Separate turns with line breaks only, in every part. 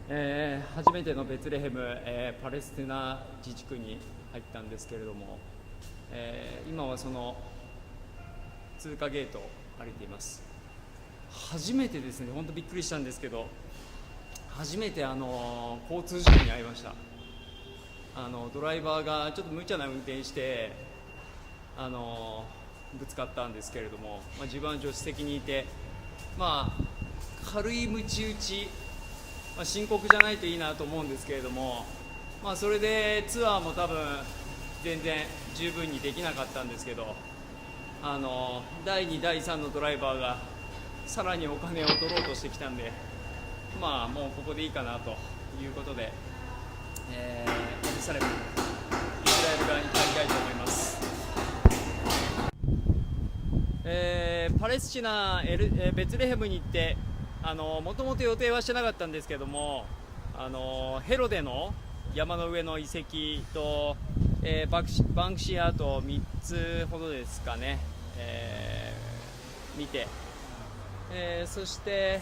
初めてのベツレヘム、パレスティナ自治区に入ったんですけれども、今はその通過ゲートを歩いています。初めてですね、本当びっくりしたんですけど、初めて交通事故に遭いました。ドライバーがちょっと無茶な運転してぶつかったんですけれども、自分は助手席にいて、軽いムチ打ち、深刻じゃないといいなと思うんですけれども、それでツアーも多分全然十分にできなかったんですけど、第2、第3のドライバーがさらにお金を取ろうとしてきたんで、もうここでいいかなということで、エルサレム、イスラエル側に帰りたいと思います。パレスチナ、ベツレヘムに行って、もともと予定はしてなかったんですけども、ヘロデの山の上の遺跡と、バンクシーアート3つほどですかね、見て、そして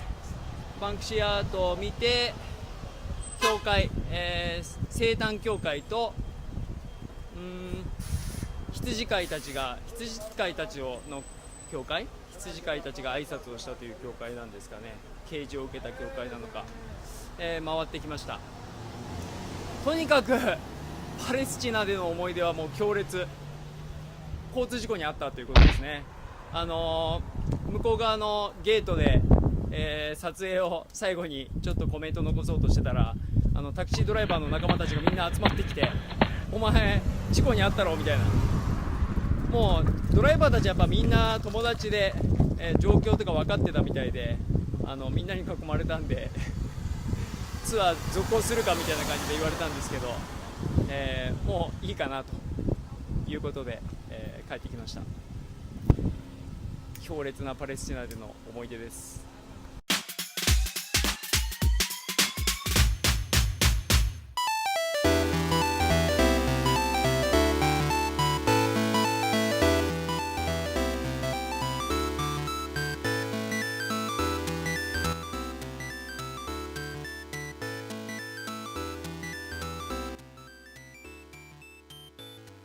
バンクシーアートを見て、教会、生誕教会と羊飼いたちの教会、羊飼いたちが挨拶をしたという教会なんですかね、啓示を受けた教会なのか、回ってきました。とにかくパレスチナでの思い出はもう強烈、交通事故に遭ったということですね。向こう側のゲートで、撮影を最後にちょっとコメント残そうとしてたら、タクシードライバーの仲間たちがみんな集まってきて、お前事故に遭ったろみたいな。もうドライバーたちはやっぱみんな友達で、状況とか分かってたみたいで、みんなに囲まれたんでツアー続行するかみたいな感じで言われたんですけど、もういいかなということで、帰ってきました。強烈なパレスチナでの思い出です。